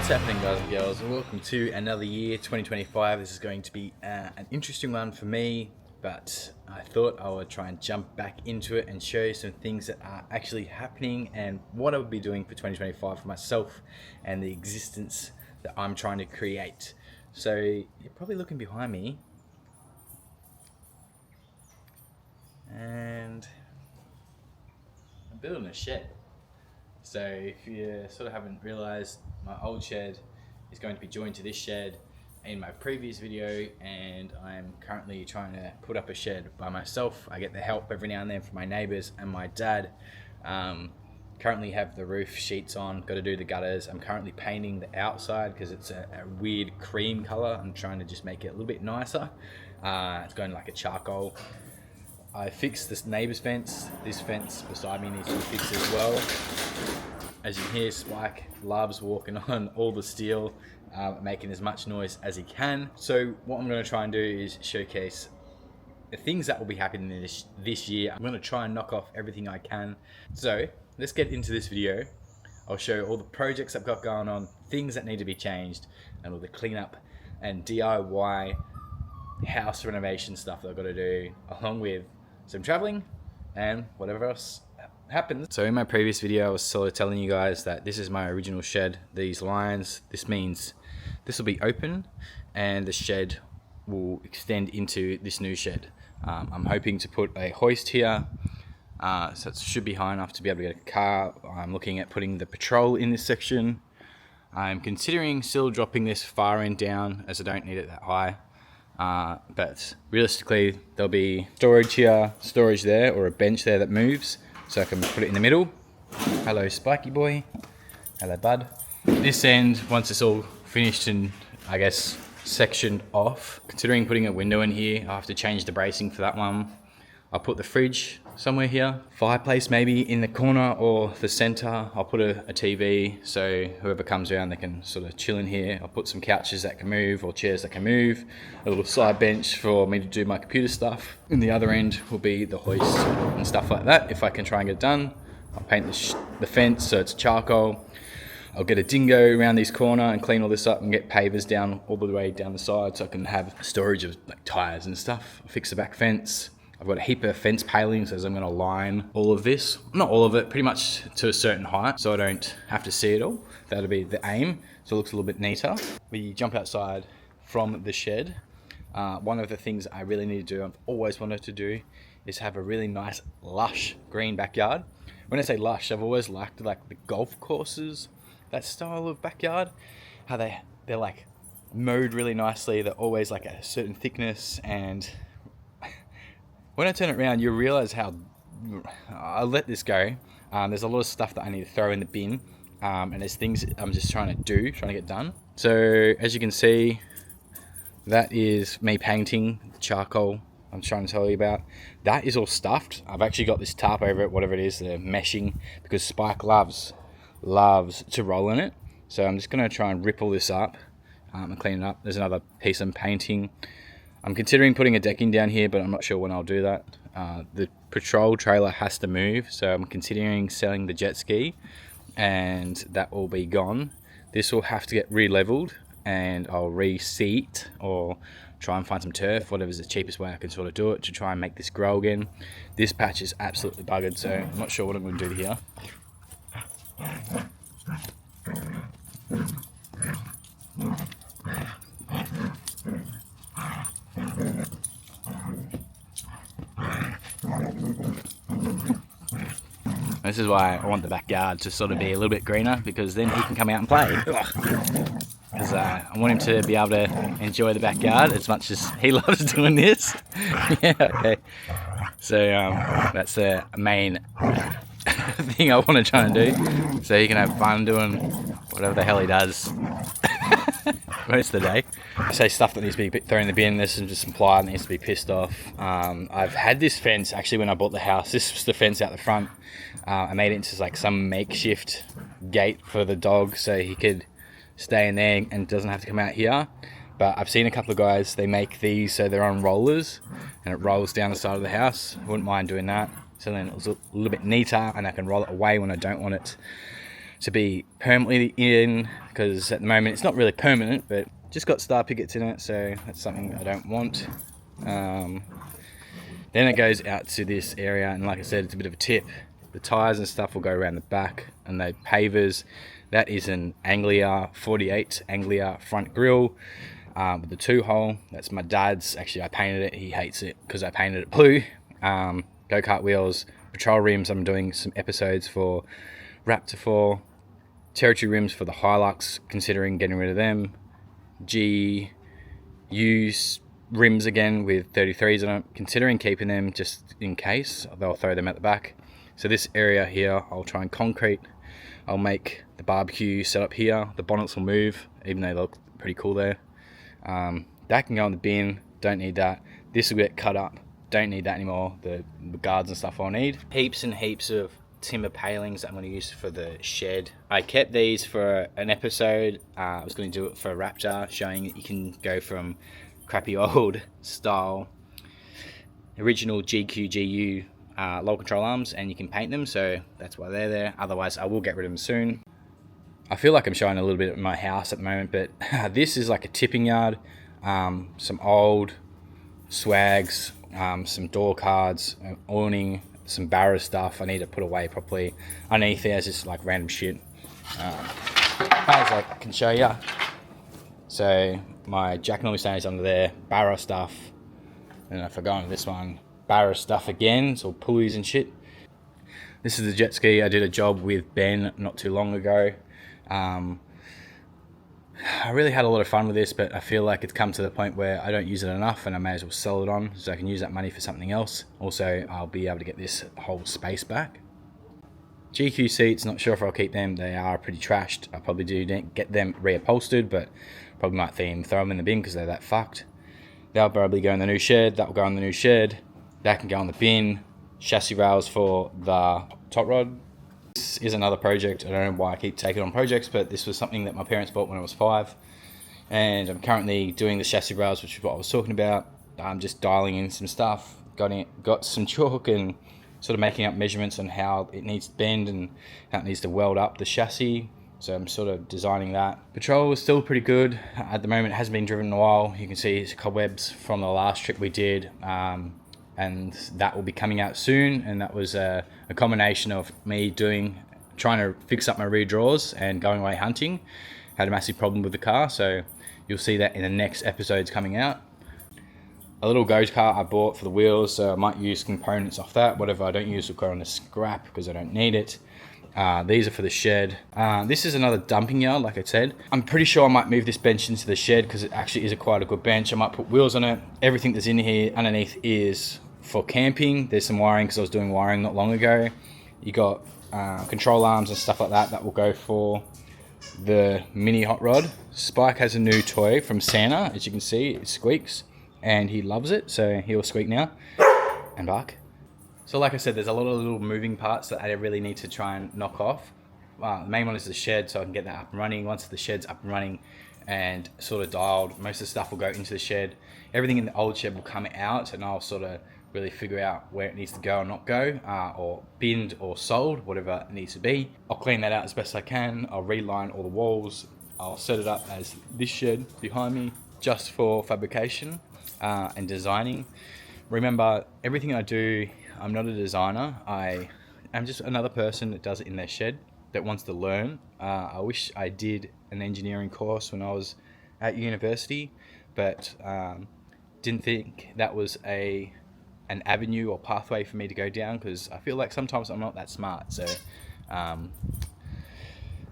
What's happening, guys and girls, and welcome to another year, 2025. This is going to be an interesting one for me, but I thought I would try and jump back into it and show you some things that are actually happening and what I would be doing for 2025 for myself and the existence that I'm trying to create. So you're probably looking behind me, and I'm building a shed. So if you sort of haven't realized, my old shed is going to be joined to this shed in my previous video, and I'm currently trying to put up a shed by myself. I get the help every now and then from my neighbors and my dad. Currently have the roof sheets on, got to do the gutters. I'm currently painting the outside because it's a weird cream color. I'm trying to just make it a little bit nicer. It's going like a charcoal. I fixed this neighbor's fence. This fence beside me needs to be fixed as well. As you can hear, Spike loves walking on all the steel, making as much noise as he can. So what I'm going to try and do is showcase the things that will be happening this year. I'm going to try and knock off everything I can. So let's get into this video. I'll show all the projects I've got going on, things that need to be changed, and all the cleanup and DIY house renovation stuff that I've got to do, along with some traveling and whatever else happens. So in my previous video I was sort of telling you guys that this is my original shed. These lines, this means this will be open and the shed will extend into this new shed. I'm hoping to put a hoist here, so it should be high enough to be able to get a car. I'm looking at putting the patrol in this section. I'm considering still dropping this far end down as I don't need it that high. But realistically there'll be storage here, storage there, or a bench there that moves, so I can put it in the middle. Hello Spiky boy, hello bud. This end, once it's all finished and I guess sectioned off, considering putting a window in here, I have to change the bracing for that one. I'll put the fridge somewhere here, fireplace maybe in the corner or the center. I'll put a TV so whoever comes around they can sort of chill in here. I'll put some couches that can move or chairs that can move, a little side bench for me to do my computer stuff. In the other end will be the hoist and stuff like that if I can try and get it done. I'll paint the fence so it's charcoal. I'll get a dingo around this corner and clean all this up and get pavers down all the way down the side so I can have storage of like tires and stuff. I'll fix the back fence. I've got a heap of fence palings as I'm going to line all of this. Not all of it, pretty much to a certain height, so I don't have to see it all. That'll be the aim, so it looks a little bit neater. We jump outside from the shed. One of the things I really need to do, I've always wanted to do, is have a really nice, lush green backyard. When I say lush, I've always liked like the golf courses, that style of backyard. How they're like mowed really nicely. They're always like a certain thickness, and when I turn it around, you realize how I'll let this go. There's a lot of stuff that I need to throw in the bin, and there's things I'm just trying to get done. So as you can see, that is me painting the charcoal I'm trying to tell you about. That is all stuffed. I've actually got this tarp over it, whatever it is, the meshing, because Spike loves to roll in it. So I'm just going to try and rip all this up and clean it up. There's another piece I'm painting. I'm considering putting a decking down here, but I'm not sure when I'll do that. The patrol trailer has to move, so I'm considering selling the jet ski, and that will be gone. This will have to get re-leveled, and I'll reseat or try and find some turf, whatever's the cheapest way I can sort of do it to try and make this grow again. This patch is absolutely buggered, so I'm not sure what I'm going to do here. This is why I want the backyard to sort of be a little bit greener, because then he can come out and play. Because I want him to be able to enjoy the backyard as much as he loves doing this. Yeah, okay. So that's the main thing I want to try and do, so he can have fun doing whatever the hell he does most of the day. I say stuff that needs to be thrown in the bin. There's some ply that needs to be pissed off. I've had this fence actually when I bought the house. This was the fence out the front. I made it into like some makeshift gate for the dog so he could stay in there and doesn't have to come out here. But I've seen a couple of guys, they make these so they're on rollers and it rolls down the side of the house. I wouldn't mind doing that, so then it's a little bit neater and I can roll it away when I don't want it to be permanently in, because at the moment it's not really permanent, but just got star pickets in it, so that's something I don't want. Then it goes out to this area, and like I said, it's a bit of a tip. The tyres and stuff will go around the back, and the pavers, that is an Anglia 48 Anglia front grille with the 2-hole. That's my dad's. Actually, I painted it. He hates it because I painted it blue. Go-kart wheels, patrol rims. I'm doing some episodes for Raptor 4. Territory rims for the Hilux, considering getting rid of them. GU rims again with 33s on them, considering keeping them just in case. They'll throw them at the back. So this area here, I'll try and concrete. I'll make the barbecue set up here. The bonnets will move, even though they look pretty cool there. That can go in the bin, don't need that. This will get cut up, don't need that anymore. The guards and stuff I'll need. Heaps and heaps of timber palings that I'm going to use for the shed. I kept these for an episode. I was going to do it for a Raptor, showing that you can go from crappy old style original GQGU low control arms, and you can paint them, so that's why they're there. Otherwise I will get rid of them soon. I feel like I'm showing a little bit of my house at the moment, but this is like a tipping yard. Some old swags, some door cards, an awning, some barra stuff I need to put away properly. Underneath there's just like random shit. As I can show you. So my Jack Norley stays under there, barra stuff. And if I go into this one, barra stuff again, it's all pulleys and shit. This is the jet ski. I did a job with Ben not too long ago. I really had a lot of fun with this, but I feel like it's come to the point where I don't use it enough, and I may as well sell it on so I can use that money for something else. Also, I'll be able to get this whole space back. GQ seats, not sure if I'll keep them. They are pretty trashed. I probably do get them reupholstered, but probably might throw them in the bin because they're that fucked. They'll probably go in the new shed. That will go in the new shed. That can go in the bin. Chassis rails for the top rod. This is another project. I don't know why I keep taking on projects, but this was something that my parents bought when I was 5. And I'm currently doing the chassis rails, which is what I was talking about. I'm just dialing in some stuff. Got some chalk and sort of making up measurements on how it needs to bend and how it needs to weld up the chassis. So I'm sort of designing that. Patrol is still pretty good. At the moment, it hasn't been driven in a while. You can see it's cobwebs from the last trip we did. And that will be coming out soon. And that was a combination of me trying to fix up my rear drawers and going away hunting. Had a massive problem with the car, so you'll see that in the next episodes coming out. A little go-kart I bought for the wheels, so I might use components off that. Whatever I don't use will go on the scrap because I don't need it. These are for the shed. This is another dumping yard, like I said. I'm pretty sure I might move this bench into the shed because it actually is quite a good bench. I might put wheels on it. Everything that's in here underneath is for camping. There's some wiring because I was doing wiring not long ago. You got control arms and stuff like that that will go for the mini hot rod. Spike has a new toy from Santa. As you can see, it squeaks and he loves it, so he'll squeak now and bark. So like I said, there's a lot of little moving parts that I really need to try and knock off. The main one is the shed, so I can get that up and running. Once the shed's up and running and sort of dialed, most of the stuff will go into the shed. Everything in the old shed will come out, and I'll sort of really figure out where it needs to go or not go, or binned or sold, whatever it needs to be. I'll clean that out as best I can. I'll reline all the walls. I'll set it up as this shed behind me, just for fabrication and designing. Remember, everything I do, I'm not a designer. I'm just another person that does it in their shed, that wants to learn. I wish I did an engineering course when I was at university, but didn't think that was an avenue or pathway for me to go down, because I feel like sometimes I'm not that smart. So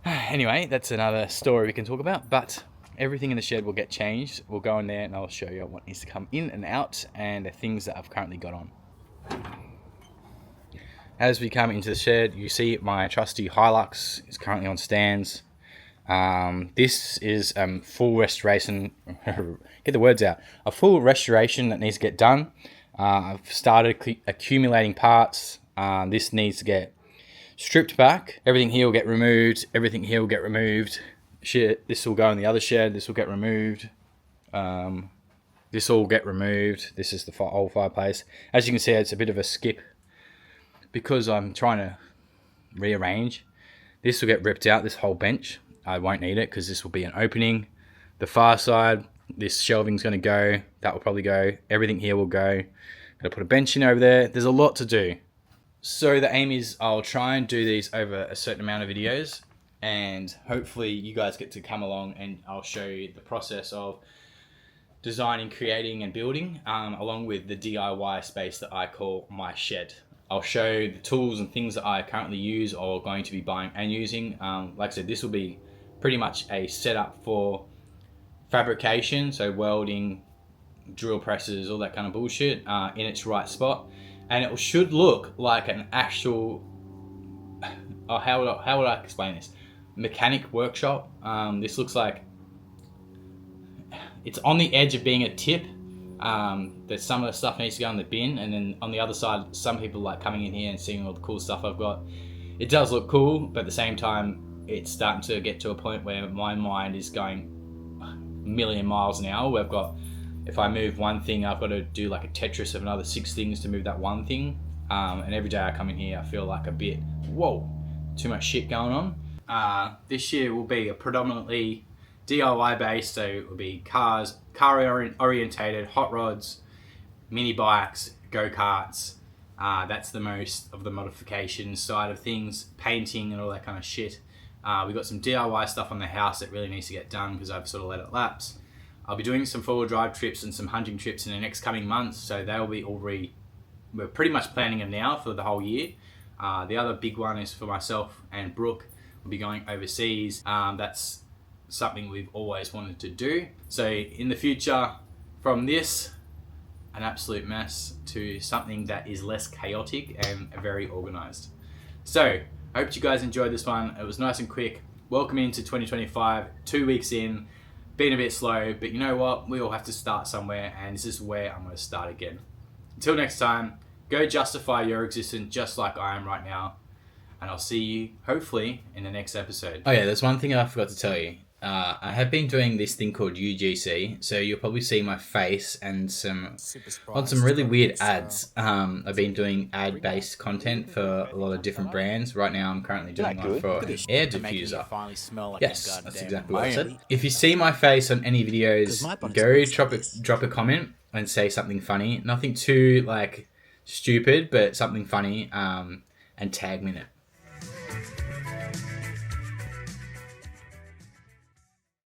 anyway, that's another story we can talk about, but everything in the shed will get changed. We'll go in there and I'll show you what needs to come in and out and the things that I've currently got on. As we come into the shed, you see my trusty Hilux is currently on stands. This is full restoration. Get the words out. A full restoration that needs to get done. I've started accumulating parts. This needs to get stripped back. Everything here will get removed. Everything here will get removed. Shit, this will go in the other shed. This will get removed. This will get removed. This is the old fireplace. As you can see, it's a bit of a skip because I'm trying to rearrange. This will get ripped out, this whole bench. I won't need it because this will be an opening. The far side, this shelving's going to go. That will probably go. Everything here will go. Going to put a bench in over there. There's a lot to do. So the aim is I'll try and do these over a certain amount of videos, and hopefully you guys get to come along and I'll show you the process of designing, creating and building, along with the DIY space that I call my shed. I'll show the tools and things that I currently use or going to be buying and using. Like I said, this will be pretty much a setup for fabrication, so welding, drill presses, all that kind of bullshit, in its right spot. And it should look like an actual, how would I explain this? Mechanic workshop. This looks like it's on the edge of being a tip. That some of the stuff needs to go in the bin, and then on the other side, some people like coming in here and seeing all the cool stuff I've got. It does look cool, but at the same time, it's starting to get to a point where my mind is going a million miles an hour. Where I've got, if I move one thing, I've got to do like a Tetris of another 6 things to move that one thing. And every day I come in here, I feel like a bit, whoa, too much shit going on. This year will be a predominantly DIY based, so it will be car orientated, hot rods, mini bikes, go-karts. That's the most of the modification side of things, painting and all that kind of shit. We've got some DIY stuff on the house that really needs to get done because I've sort of let it lapse. I'll be doing some four-wheel drive trips and some hunting trips in the next coming months, so they'll be we're pretty much planning them now for the whole year. The other big one is for myself and Brooke. We'll be going overseas. That's something we've always wanted to do. So in the future, from this, an absolute mess, to something that is less chaotic and very organized. So I hope you guys enjoyed this one. It was nice and quick. Welcome into 2025, 2 weeks in, been a bit slow, but you know what? We all have to start somewhere, and this is where I'm going to start again. Until next time, go justify your existence just like I am right now, and I'll see you hopefully in the next episode. Oh yeah, there's one thing I forgot to tell you. I have been doing this thing called UGC, so you'll probably see my face and some really weird ads. I've been doing ad-based content for a lot of different brands. Right now I'm currently doing one for an air diffuser. Yes, that's exactly what I said. If you see my face on any videos, go drop a comment and say something funny. Nothing too like stupid, but something funny, and tag me in it.